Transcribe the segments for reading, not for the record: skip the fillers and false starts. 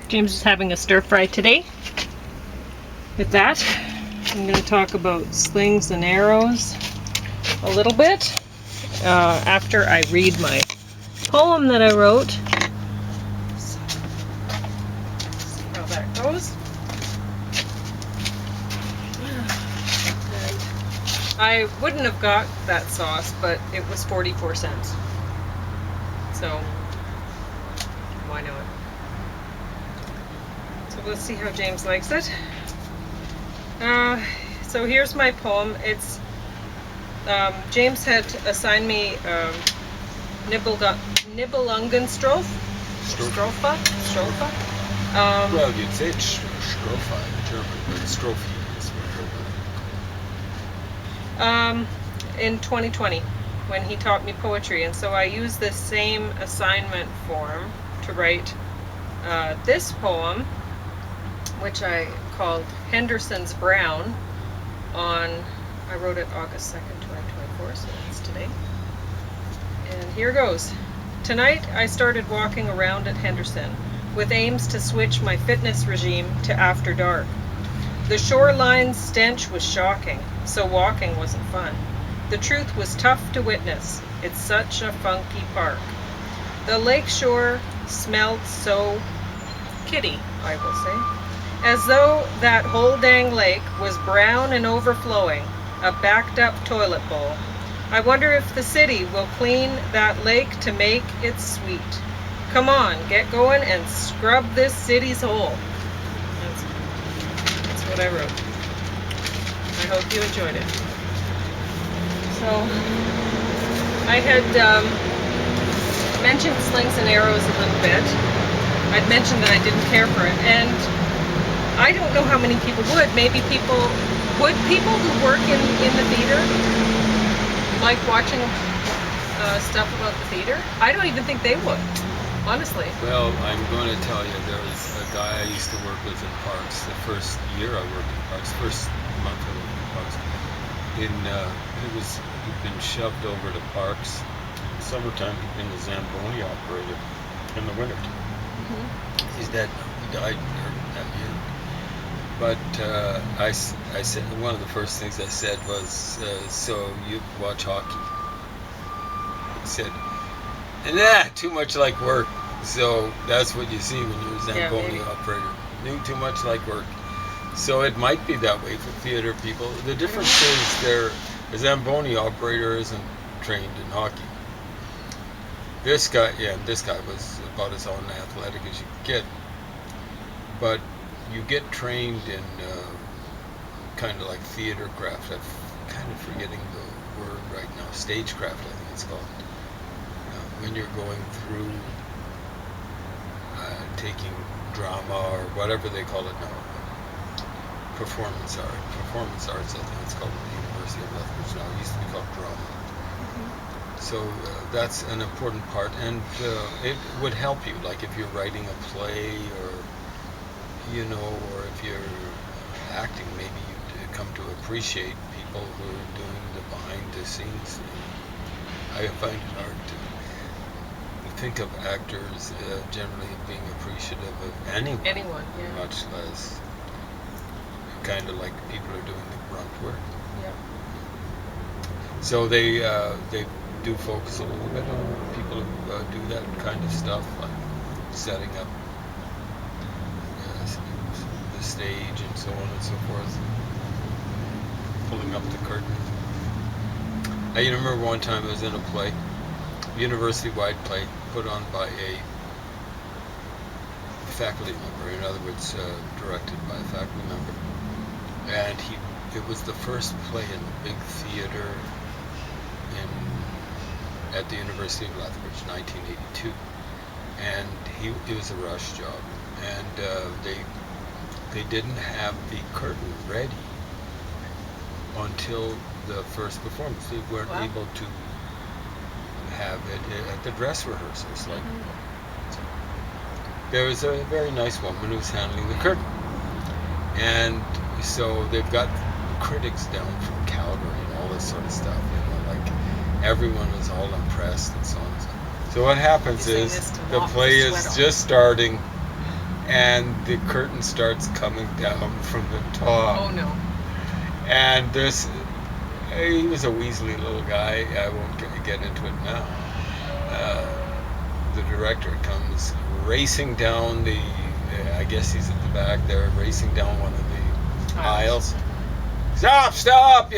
James is having a stir fry today. With that, I'm going to talk about Slings and Arrows a little bit after I read my poem that I wrote. So, see how that goes. And I wouldn't have got that sauce, but it was 44 cents. So, why not? So let's see how James likes it. So here's my poem. It's James had assigned me Nibelungen strophe. Strophe. Well, you'd say it's strophe in German, but strophe is what in 2020 when he taught me poetry, and so I used this same assignment form to write this poem, which I called Henderson's Brown. I wrote it August 2nd, 2024, so that's today. And here goes. Tonight I started walking around at Henderson with aims to switch my fitness regime to after dark. The shoreline's stench was shocking, so walking wasn't fun. The truth was tough to witness. It's such a funky park. The lakeshore smelled so kitty, I will say. As though that whole dang lake was brown and overflowing, a backed up toilet bowl. I wonder if the city will clean that lake to make it sweet. Come on, get going and scrub this city's hole. That's what I wrote. I hope you enjoyed it. So, I had mentioned Slings and Arrows a little bit. I'd mentioned that I didn't care for it, and I don't know how many people would. Maybe people who work in the theater like watching stuff about the theater? I don't even think they would, honestly. Well, I'm going to tell you, there was a guy I used to work with in parks. The first year I worked in parks, first month I worked in parks. He'd been shoved over to parks. In summertime, he'd been the Zamboni operator in the winter. Mm-hmm. He's dead now. He died that year. But I said, one of the first things I said was, so you watch hockey? He said, nah, too much like work. So that's what you see when you're a Zamboni operator. Too much like work. So it might be that way for theater people. The difference is a Zamboni operator isn't trained in hockey. This guy was about as unathletic as you could get. But you get trained in kind of like theater craft. I'm kind of forgetting the word right now. Stagecraft, I think it's called. When you're going through taking drama or whatever they call it now. Performance arts, I think it's called at the University of Lethbridge now. It used to be called drama. Mm-hmm. So that's an important part, and it would help you, like if you're writing a play or if you're acting, maybe you come to appreciate people who are doing the behind the scenes. I find it hard to think of actors generally being appreciative of anyone, much less kind of like people who are doing the grunt work. Yeah. So they do focus a little bit on people who do that kind of stuff, like setting up the stage and so on and so forth, pulling up the curtain. I remember one time I was in a play, university-wide play, put on by a faculty member, in other words, directed by a faculty member. And it was the first play in the big theater at the University of Lethbridge, 1982. And it was a rush job. And they didn't have the curtain ready until the first performance. They weren't able to have it at the dress rehearsals. Like, so there was a very nice woman who was handling the curtain. And so they've got critics down from Calgary and all this sort of stuff, like everyone was all impressed and so on. So what happens is the play is just starting and the curtain starts coming down from the top. Oh no. And he was a weaselly little guy. I won't get into it now. The director comes racing down I guess he's at the back there, racing down one of the aisles. Stop! Start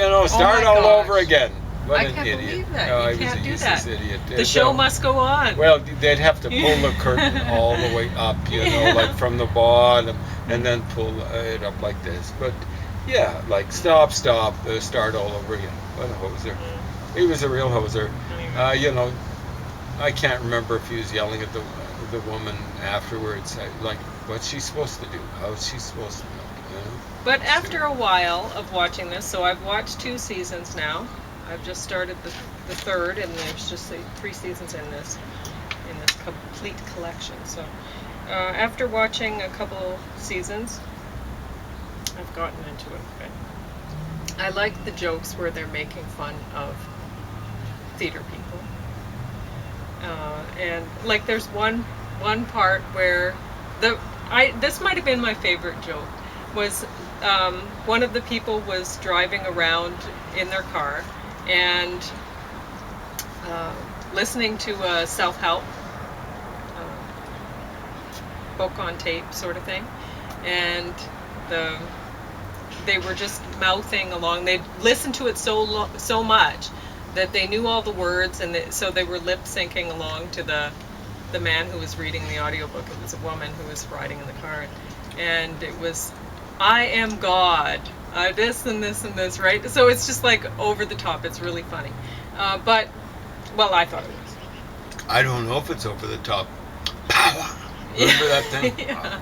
all over again. What an can't idiot. believe that. No, You he was can't a do useless that. idiot. The show must go on. Well, they'd have to pull the curtain all the way up, like from the bottom, and then pull it up like this. But yeah, like stop, start all over again. What a hoser. He was a real hoser. I can't remember if he was yelling at the woman afterwards. Like, what's she supposed to do? How's she supposed to know? But after a while of watching this, so I've watched 2 seasons now. I've just started the third, and there's just 3 seasons in this complete collection. So after watching a couple seasons, I've gotten into it. Okay. I like the jokes where they're making fun of theater people. And like there's one part where this might have been my favorite joke, was one of the people was driving around in their car and listening to a self-help book on tape sort of thing, and they were just mouthing along. They'd listened to it so much that they knew all the words, and so they were lip syncing along to the man who was reading the audiobook. It was a woman who was riding in the car, and it was, I am God, this and this and this, right? So it's just like over the top. It's really funny. But, well, I thought it was. I don't know if it's over the top. Power! Remember that thing? Yeah.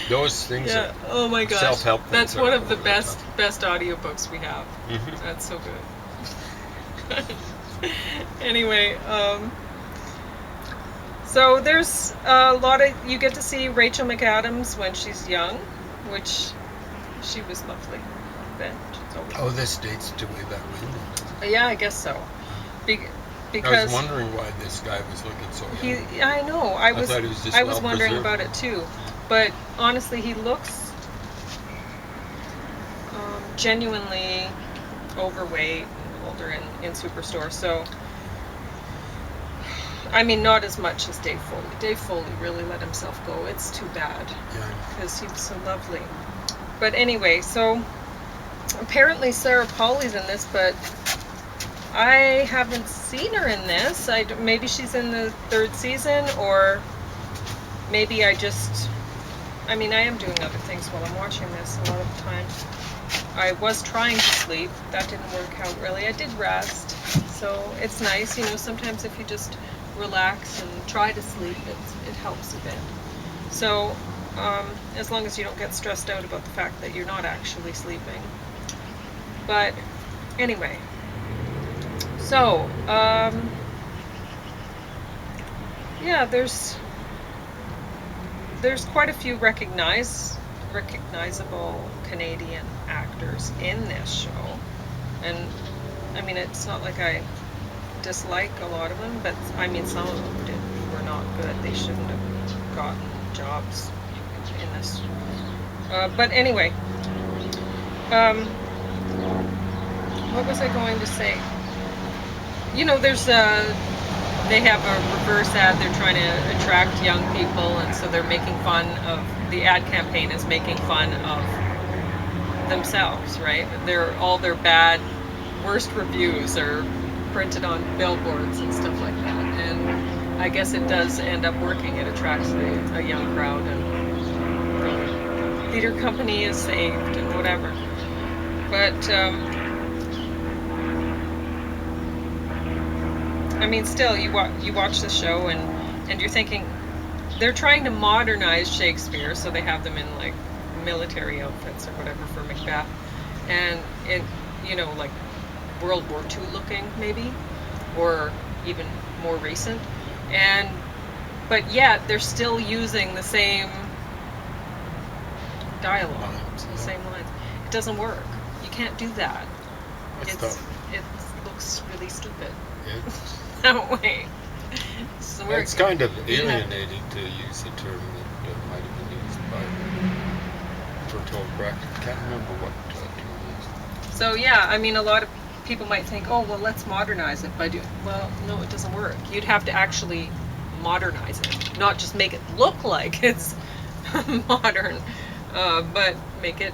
Those things are oh my gosh. self-help things. That's one of the best audiobooks we have. Mm-hmm. That's so good. Anyway, so there's a lot of, you get to see Rachel McAdams when she's young, which she was lovely then. This dates to way back when. Yeah, I guess so. Because I was wondering why this guy was looking so young. I know. I was wondering well-preserved. about it too. But honestly, he looks genuinely overweight and older in Superstore. So, I mean, not as much as Dave Foley. Dave Foley really let himself go. It's too bad. Yeah. Because he was so lovely. But anyway, so apparently Sarah Pauli's in this, but I haven't seen her in this. Maybe she's in the 3rd season, or maybe I am doing other things while I'm watching this a lot of the time. I was trying to sleep. That didn't work out really. I did rest. So it's nice, sometimes if you just relax and try to sleep, it helps a bit. So as long as you don't get stressed out about the fact that you're not actually sleeping. But anyway, so yeah, there's quite a few recognizable Canadian actors in this show, and I mean, it's not like I dislike a lot of them, but I mean, some of them were not good. They shouldn't have gotten jobs in this. But anyway, what was I going to say? There's they have a reverse ad. They're trying to attract young people, and so they're making fun of, the ad campaign is making fun of themselves, right? All their bad, worst reviews are printed on billboards and stuff like that. And I guess it does end up working. It attracts a young crowd, and the theater company is saved and whatever. But I mean, still, you watch the show and you're thinking, they're trying to modernize Shakespeare, so they have them in like military outfits or whatever for Macbeth, and like World War II looking maybe, or even more recent, but yet they're still using the same dialogue, the same lines. It doesn't work. You can't do that. It looks really stupid. That way. So it's kind of alienating to use the term that might have bracket. Can't remember what tune it is. So yeah, I mean, a lot of people might think, oh, well, let's modernize it by doing. Well, no, it doesn't work. You'd have to actually modernize it, not just make it look like it's modern, but make it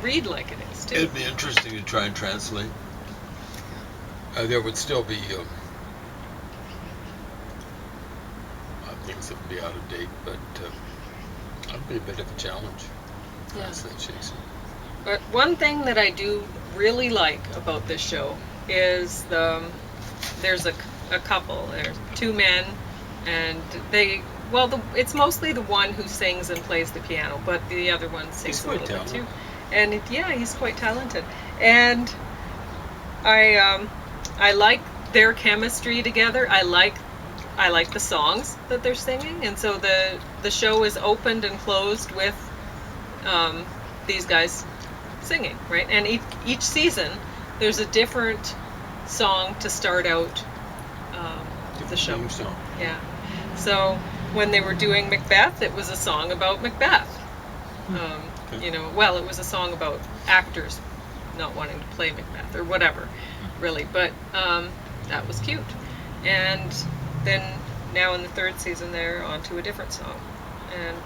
read like it is too. It'd be interesting to try and translate. There would still be things that would be out of date, but that'd be a bit of a challenge. Translate Shakespeare. But one thing that I do really like about this show is there's a couple. There's two men, and it's mostly the one who sings and plays the piano, but the other one sings a little bit too. And he's quite talented. And I like their chemistry together. I like the songs that they're singing, and so the show is opened and closed with these guys singing, right? And each season there's a different song to start out the show. Song. Yeah. So when they were doing Macbeth, it was a song about Macbeth. Okay. Well, it was a song about actors not wanting to play Macbeth or whatever, really. But that was cute. And then now in the third season, they're on to a different song, and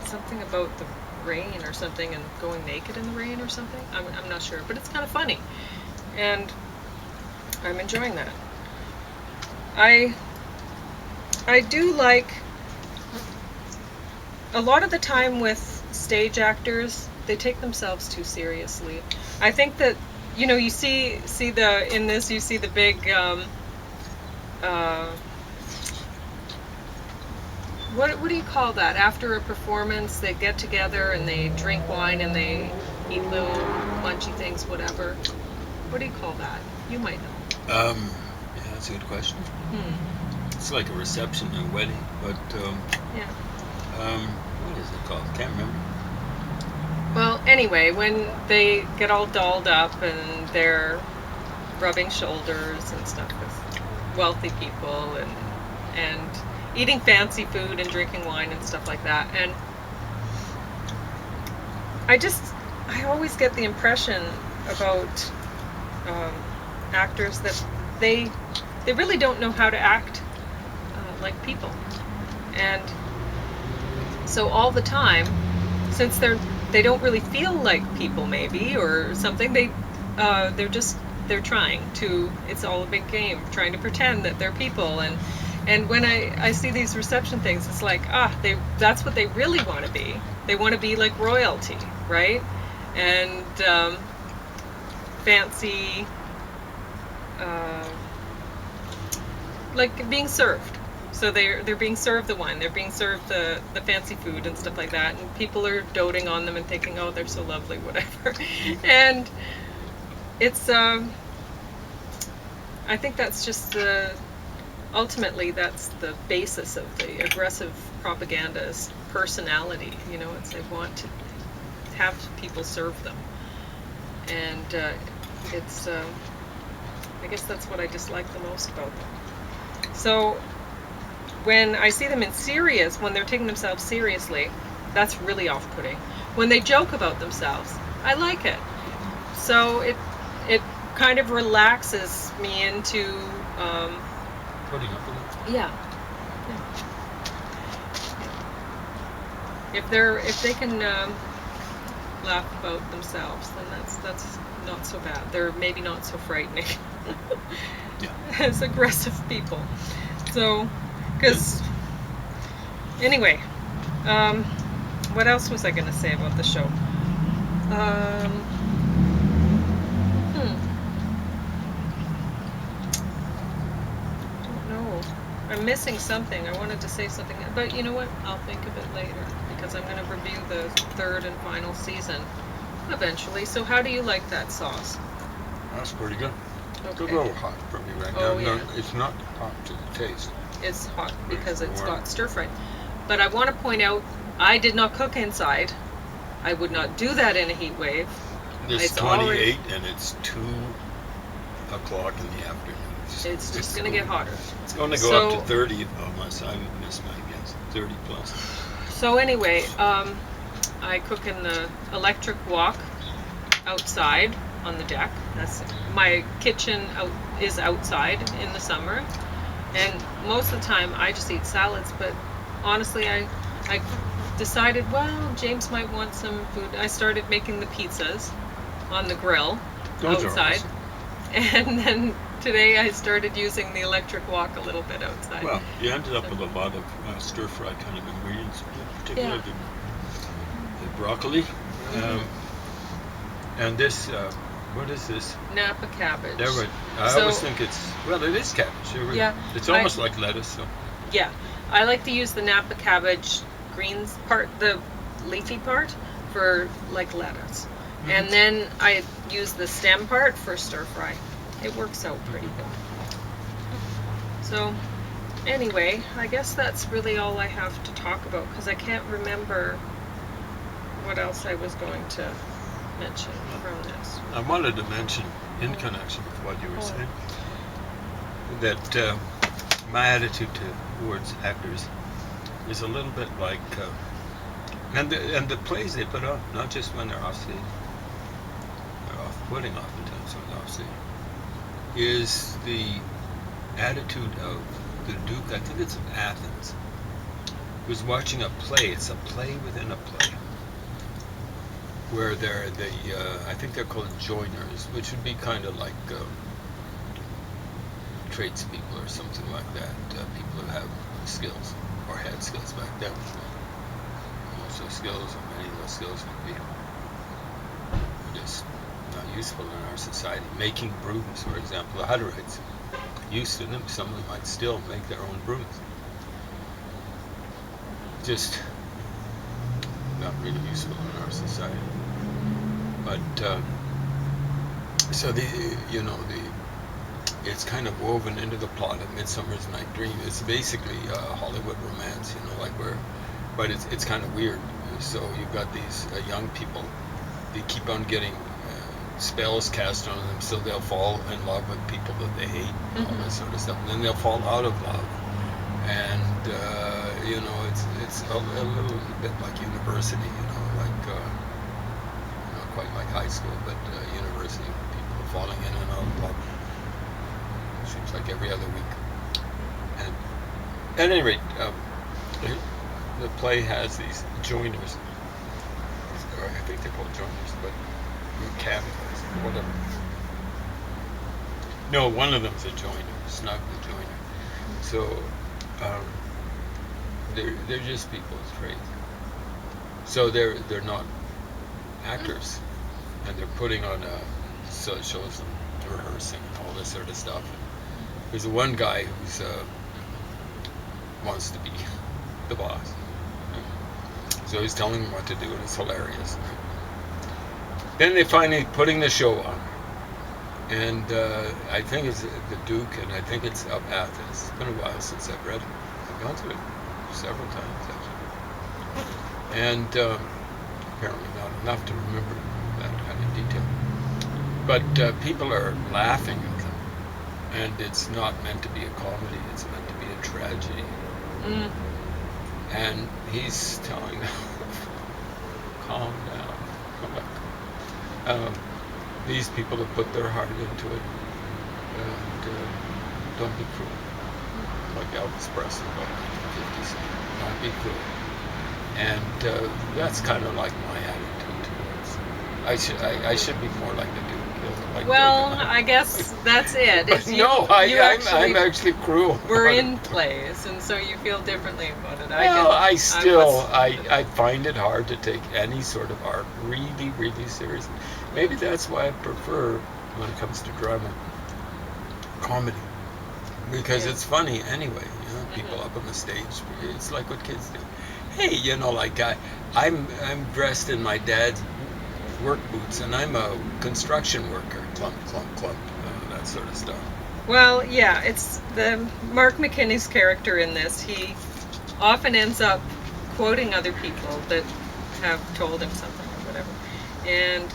something about the rain or something, and going naked in the rain or something. I'm not sure, but it's kind of funny, and I'm enjoying that. I do like a lot of the time with stage actors, they take themselves too seriously. I think that you see the big what do you call that? After a performance, they get together and they drink wine and they eat little munchy things, whatever. What do you call that? You might know. Yeah, that's a good question. It's like a reception and a wedding, but yeah. What is it called? Can't remember. Well, anyway, when they get all dolled up and they're rubbing shoulders and stuff with wealthy people and eating fancy food and drinking wine and stuff like that, and I always get the impression about actors that they really don't know how to act like people, and so all the time, since they don't really feel like people maybe or something, they're trying to, it's all a big game, trying to pretend that they're people, and when I see these reception things, it's like, that's what they really want to be. They want to be like royalty, right? And fancy, like being served. So they're being served the wine, they're being served the fancy food and stuff like that, and people are doting on them and thinking, oh, they're so lovely, whatever. And it's, I think that's just ultimately that's the basis of the aggressive propagandist personality. It's they want to have people serve them, and it's I guess that's what I dislike the most about them. So when I see them when they're taking themselves seriously, that's really off-putting. When they joke about themselves, I like it. So it kind of relaxes me into Putting up with it. yeah. If they can laugh about themselves, then that's not so bad. They're maybe not so frightening as aggressive people. So, because anyway, what else was I going to say about the show? I'm missing something. I wanted to say something, but you know what? I'll think of it later, because I'm going to review the third and final season eventually. So how do you like that sauce? That's pretty good. Okay. It's a little hot for me right now. Oh, No, yeah. it's not hot to the taste. It's hot because It's it's warm. got stir-fried. But I want to point out, I did not cook inside. I would not do that in a heat wave. It's It's 28 already- and it's 2 o'clock in the afternoon. It's just going to get hotter. It's going to go up So- to 30 unless I miss my guess. 30 plus. So anyway, I cook in the electric wok outside on the deck. That's my kitchen is outside in the summer, and most of the time I just eat salads. But honestly, I decided, well, James might want some food. I started making the pizzas on the grill Those are outside, awesome. and then today I started using the electric wok a little bit outside. Well, you ended up with a lot of stir-fry kind of ingredients, particularly the broccoli. And this, what is this? Napa cabbage. I always think it is cabbage. Yeah, It's almost like lettuce. So. Yeah, I like to use the Napa cabbage greens part, the leafy part, for like lettuce. Mm-hmm. And then I use the stem part for stir fry. It works out pretty good. So, anyway, I guess that's really all I have to talk about, because I can't remember what else I was going to mention from this. I wanted to mention, in connection with what you were saying, that my attitude towards actors is a little bit like, and the plays they put on, not just when they're off stage, they're off-putting oftentimes when they're off stage, is the attitude of the Duke, I think it's of Athens, who's watching a play. It's a play within a play, where they're I think they're called joiners, which would be kind of like tradespeople or something like that, people who have skills, or had skills back then. Most of those skills, or many of those skills, would be just not useful in our society. Making brooms, for example, the Hutterites used to them. Some of them might still make their own brooms. Just not really useful in our society. But so it's kind of woven into the plot of Midsummer's Night Dream. It's basically a Hollywood romance, but it's kind of weird. So you've got these young people. They keep on getting spells cast on them, so they'll fall in love with people that they hate, and all this sort of stuff. And then they'll fall out of love, and it's a little bit like university, like not quite like high school, but university. People are falling in and out of love. Seems like every other week. And at any rate, the play has these joiners. Or I think they're called joiners, but cavities, whatever. No, one of them's a joiner, Snug the joiner. So they're just people of trade. So they're not actors, and they're putting on so it shows them rehearsing and all this sort of stuff. There's one guy who's wants to be the boss, so he's telling them what to do, and it's hilarious. Then they finally putting the show on, and I think it's the Duke, and I think it's of Athens. It's been a while since I've read it. I've gone through it several times actually, and apparently not enough to remember that kind of detail. But people are laughing at them, and it's not meant to be a comedy. It's meant to be a tragedy. And he's telling them, calm down, come back. These people have put their heart into it, and don't be cruel. Like Elvis Presley about 1950s, don't be cruel. And that's kind of like my attitude towards. I should be more like the Duke. Like I guess that's it. I'm actually cruel. We're in plays, and so you feel differently about it. I find it hard to take any sort of art really, really seriously. Maybe that's why I prefer, when it comes to drama, comedy, because it's funny anyway. People up on the stage. It's like what kids do. Hey, like I'm dressed in my dad's work boots, and I'm a construction worker. Clump, clump, clump, that sort of stuff. Well, yeah, it's the Mark McKinney's character in this. He often ends up quoting other people that have told him something or whatever. And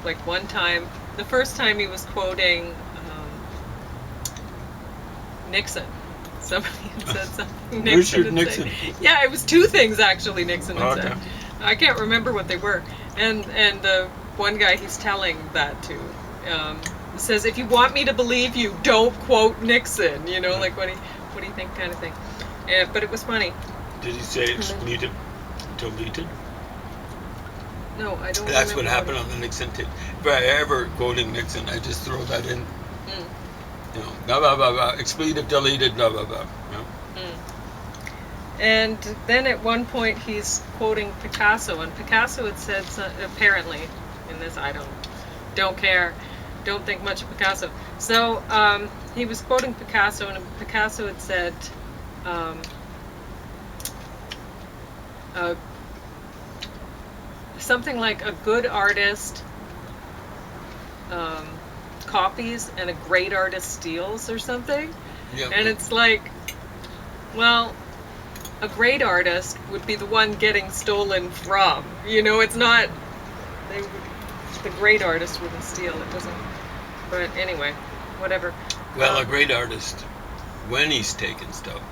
like one time, the first time he was quoting Nixon. Somebody had said something. Richard Nixon. Yeah, it was two things actually Nixon had said. I can't remember what they were. And the one guy he's telling that to says, if you want me to believe you, don't quote Nixon. You know, like what do you think, kind of thing. But it was funny. Did he say it's deleted? No, I don't. That's what happened on the Nixon tape. If I ever quoting Nixon, I just throw that in. You know, blah blah blah blah. Expletive deleted. Blah blah blah. You know? And then at one point he's quoting Picasso, and Picasso had said apparently in this, I don't care, don't think much of Picasso. So he was quoting Picasso, and Picasso had said. Something like a good artist copies and a great artist steals or something. Yep. And it's like, well, a great artist would be the one getting stolen from. You know, it's not, the great artist wouldn't steal, it doesn't, but anyway, whatever. Well, a great artist, when he's taken stuff,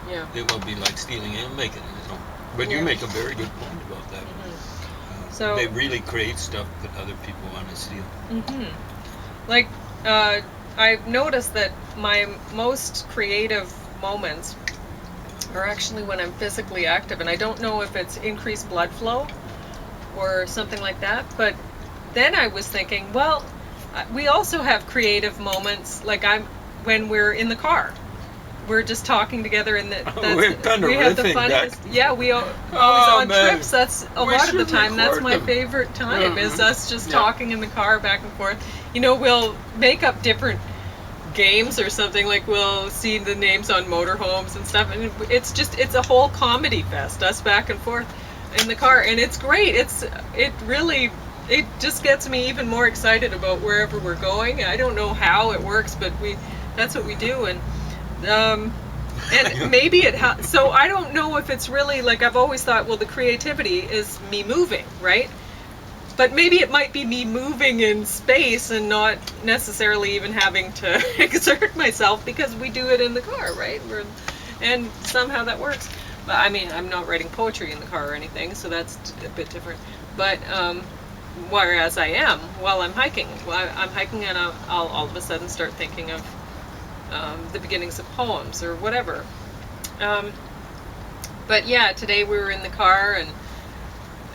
yeah, it will be like stealing and making it his own. But you make a very good point about that. So they really create stuff that other people want to steal. Like, I've noticed that my most creative moments are actually when I'm physically active, and I don't know if it's increased blood flow or something like that, but then I was thinking, well, we also have creative moments, like when we're in the car. We're just talking together, and we have the funniest. Yeah, we always on trips. That's a lot of the time. That's my favorite time, is us just talking in the car back and forth. You know, we'll make up different games or something. Like we'll see the names on motorhomes and stuff, and it's a whole comedy fest. Us back and forth in the car, and it's great. It just gets me even more excited about wherever we're going. I don't know how it works, but that's what we do, and maybe so I don't know if it's really, like, I've always thought, well, the creativity is me moving, right? But maybe it might be me moving in space and not necessarily even having to exert myself, because we do it in the car, right? And somehow that works. But I mean, I'm not writing poetry in the car or anything, so that's a bit different. But whereas I am while I'm hiking. I'm hiking, and I'll all of a sudden start thinking of the beginnings of poems or whatever. But yeah, today we were in the car, and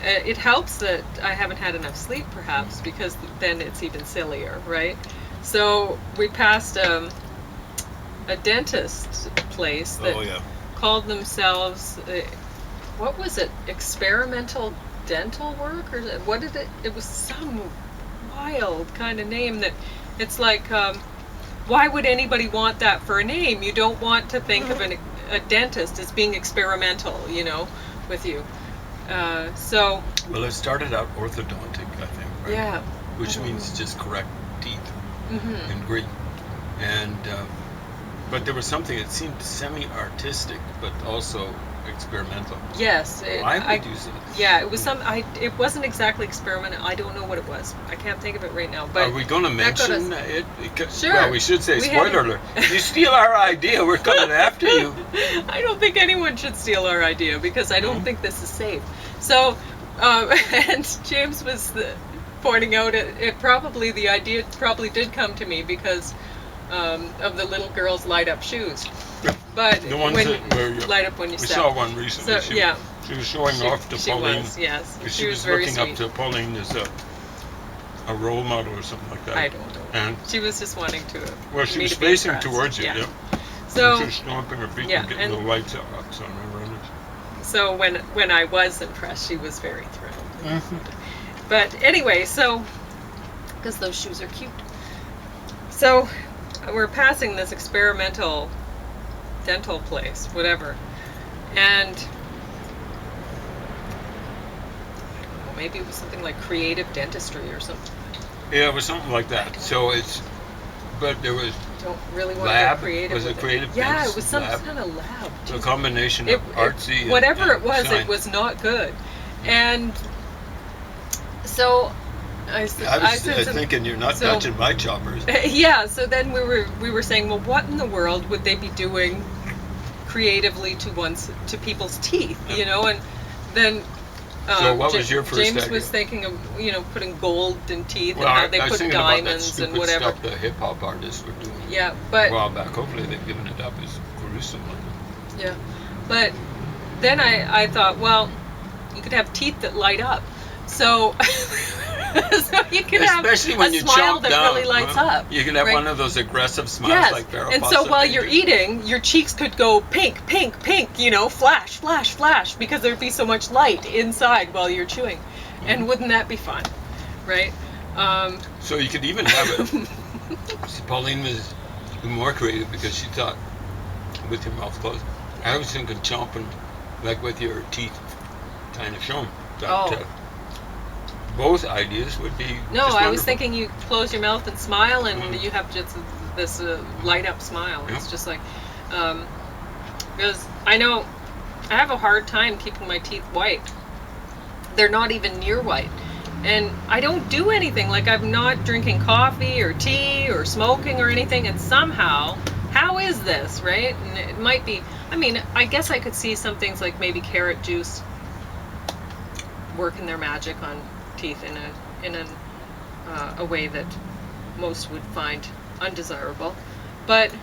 it helps that I haven't had enough sleep, perhaps, because then it's even sillier, right? So we passed a dentist place that called themselves, what was it, experimental dental work, or what did it was some wild kind of name that it's like, why would anybody want that for a name? You don't want to think of a dentist as being experimental, you know, with you. Well, it started out orthodontic, I think, right? Yeah. Which means just correct teeth in Greek. And but there was something that seemed semi-artistic, but also experimental. Yes. Why would you say that? Yeah, it was it wasn't exactly experimental. I don't know what it was. I can't think of it right now. But are we going to mention it? Sure. Well, we should say, spoiler alert. You steal our idea, we're coming after you. I don't think anyone should steal our idea, because I don't think this is safe. So, and James was pointing out the idea probably did come to me because of the little girls' light-up shoes. But the ones that light up when you step. We saw one recently. So, she was showing off to Pauline. Yes. She was very looking sweet. up to Pauline as a role model or something like that. I don't know. And she was just wanting to. Well, she was facing towards you. Yeah. So and she was stomping her feet and getting the lights on her runners. So when I was impressed, she was very thrilled. But anyway, so because those shoes are cute. So we're passing this experimental dental place, whatever, and I don't know, maybe it was something like creative dentistry or something. Yeah, it was something like that. So but there was don't really want lab. To get creative. Was it creative? Yeah, it was some kind of lab. So a combination of artsy whatever and it was, science. it was not good. And so I was thinking you're not touching my choppers. Yeah, so then we were saying, well, what in the world would they be doing creatively to people's teeth, you know? And then So what was your first James idea? was thinking of, putting gold in teeth Well, and how they I was put thinking about that diamonds stupid and whatever. stuff the hip hop artists were doing. Yeah, but a while back. Hopefully they've given it up. It's gruesome. yeah, but then I thought, well, you could have teeth that light up, so so you can Especially have when a you smile chomp that down, really lights up. You can have right? one of those aggressive smiles Yes, like Farrah and so Fawcett while made you're you. eating, your cheeks could go pink, pink, pink, flash, flash, flash, because there'd be so much light inside while you're chewing. And wouldn't that be fun, right? So you could even have it. See, Pauline was more creative because she thought with your mouth closed. I was thinking chomping, like with your teeth, kind of shown. That, both ideas would be. No, just I was wonderful. thinking you close your mouth and smile, and you have just this light up smile. It's just like, because I know I have a hard time keeping my teeth white. They're not even near white. And I don't do anything, like I'm not drinking coffee or tea or smoking or anything, and somehow, how is this, right? And it might be, I guess I could see some things like maybe carrot juice working their magic on teeth in a way that most would find undesirable. But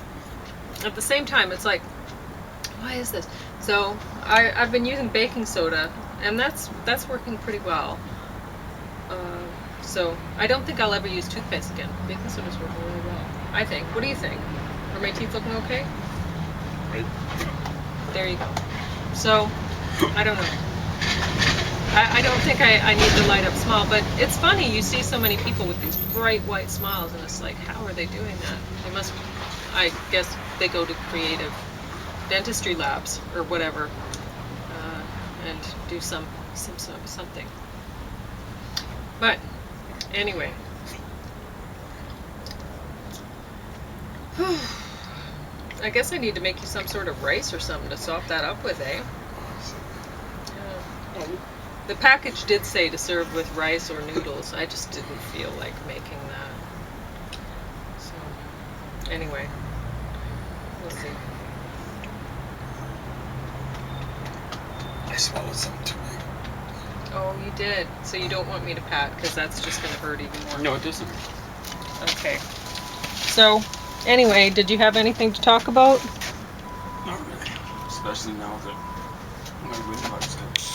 at the same time, it's like, why is this? So I've been using baking soda, and that's working pretty well. So I don't think I'll ever use toothpaste again. Baking soda's working really well, I think. What do you think? Are my teeth looking okay? Right. There you go. So I don't know. I don't think I need the light up smile, but it's funny, you see so many people with these bright white smiles, and it's like, how are they doing that? They must, I guess they go to creative dentistry labs or whatever, and do something. But anyway, I guess I need to make you some sort of rice or something to sop that up with, eh? Yeah. The package did say to serve with rice or noodles. I just didn't feel like making that. So, anyway, we'll see. I swallowed some too. Oh, you did. So you don't want me to pat, because that's just going to hurt even more. No, it doesn't. Okay. So, anyway, did you have anything to talk about? Not really. Especially now that my wind bug's gone.